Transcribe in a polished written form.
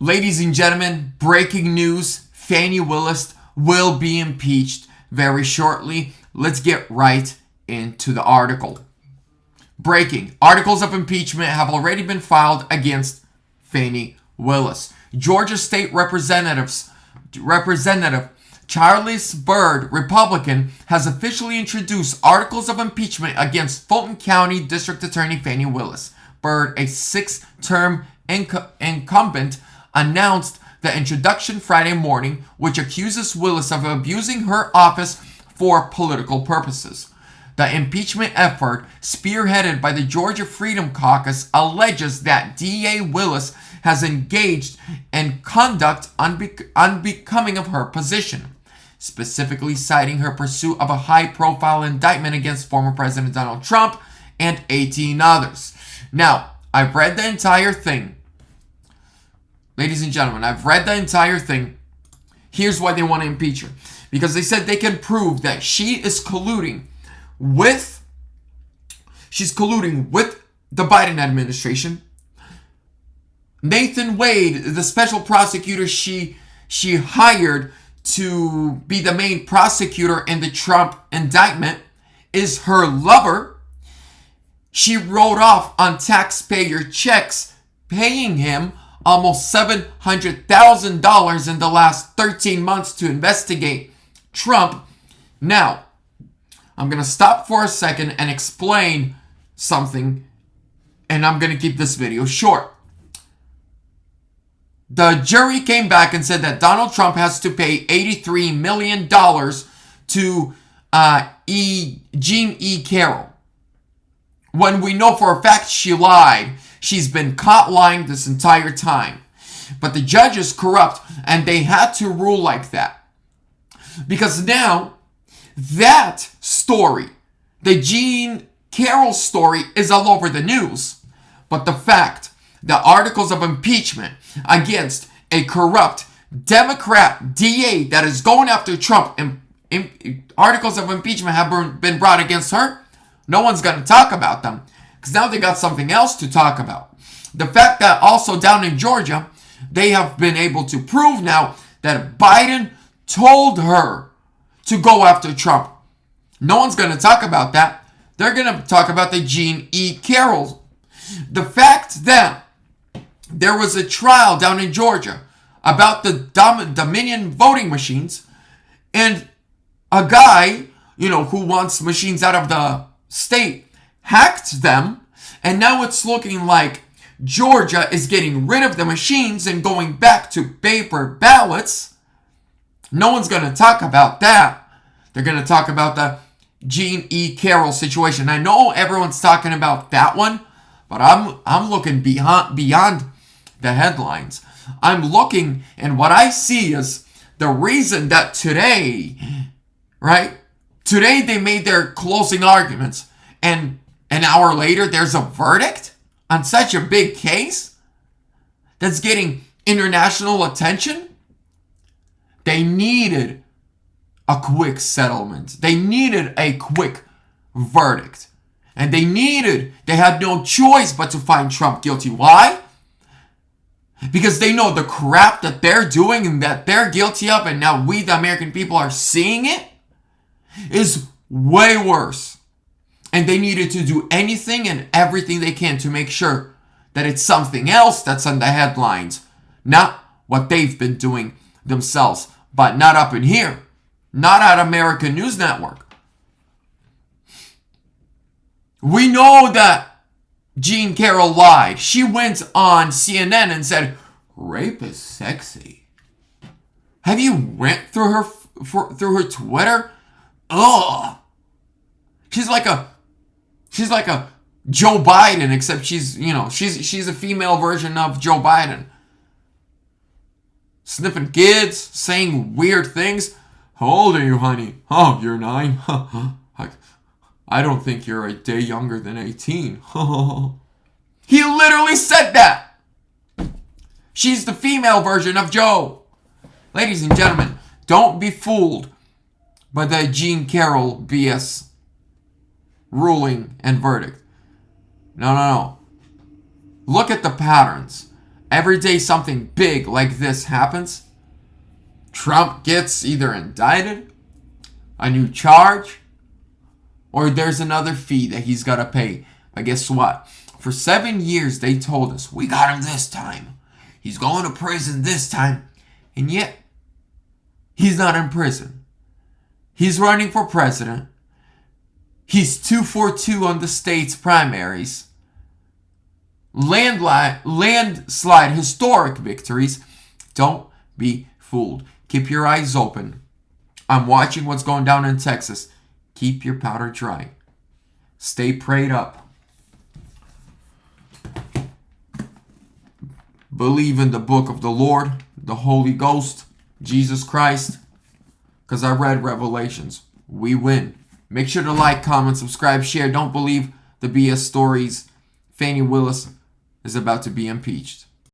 Ladies and gentlemen, breaking news. Fani Willis will be impeached very shortly. Let's get right into the article. Breaking. Articles of impeachment have already been filed against Fani Willis. Georgia State Representative Charles Byrd, Republican, has officially introduced articles of impeachment against Fulton County District Attorney Fani Willis. Byrd, a six-term incumbent, announced the introduction Friday morning, which accuses Willis of abusing her office for political purposes. The impeachment effort, spearheaded by the Georgia Freedom Caucus, alleges that DA Willis has engaged in conduct unbecoming of her position, specifically citing her pursuit of a high-profile indictment against former President Donald Trump and 18 others. Now, I've read the entire thing. Ladies and gentlemen, I've read the entire thing. Here's why they want to impeach her. Because they said they can prove that she's colluding with the Biden administration. Nathan Wade, the special prosecutor she hired to be the main prosecutor in the Trump indictment, is her lover. She wrote off on taxpayer checks paying him almost $700,000 in the last 13 months to investigate Trump. Now, I'm going to stop for a second and explain something, and I'm going to keep this video short. The jury came back and said that Donald Trump has to pay $83 million to Jean E. Carroll, when we know for a fact she lied. She's been caught lying this entire time. But the judge is corrupt, and they had to rule like that. Because now, that story, the Jean Carroll story, is all over the news. But the fact, the articles of impeachment against a corrupt Democrat DA that is going after Trump, and articles of impeachment have been brought against her, no one's going to talk about them. Because now they got something else to talk about. The fact that also down in Georgia, they have been able to prove now that Biden told her to go after Trump. No one's going to talk about that. They're going to talk about the Jean E. Carroll. The fact that there was a trial down in Georgia about the Dominion voting machines, and a guy, who wants machines out of the state, hacked them, and now it's looking like Georgia is getting rid of the machines and going back to paper ballots. No one's going to talk about that. They're going to talk about the Jean E. Carroll situation. I know everyone's talking about that one, but I'm looking beyond the headlines. I'm looking, and what I see is the reason that today they made their closing arguments, and an hour later there's a verdict on such a big case that's getting international attention. They needed a quick settlement. They needed a quick verdict. And they had no choice but to find Trump guilty. Why? Because they know the crap that they're doing and that they're guilty of, and now we, the American people, are seeing it, is way worse. And they needed to do anything and everything they can to make sure that it's something else that's on the headlines, not what they've been doing themselves. But not up in here. Not at American News Network. We know that Jean Carroll lied. She went on CNN and said, rape is sexy. Have you went through her Twitter? Ugh. She's like a Joe Biden, except she's a female version of Joe Biden. Sniffing kids, saying weird things. How old are you, honey? Oh, you're 9. I don't think you're a day younger than 18. He literally said that. She's the female version of Joe. Ladies and gentlemen, don't be fooled by the Jean Carroll BS ruling and verdict. No. Look at the patterns. every day something big like this happens, Trump gets either indicted, a new charge, or there's another fee that he's got to pay. But guess what? For 7 years, they told us, we got him this time. He's going to prison this time. And yet, he's not in prison. He's running for president. He's 2-for-2 on the state's primaries. Landslide historic victories. Don't be fooled. Keep your eyes open. I'm watching what's going down in Texas. Keep your powder dry. Stay prayed up. Believe in the book of the Lord, the Holy Ghost, Jesus Christ. Because I read Revelations. We win. Make sure to like, comment, subscribe, share. Don't believe the BS stories. Fani Willis is about to be impeached.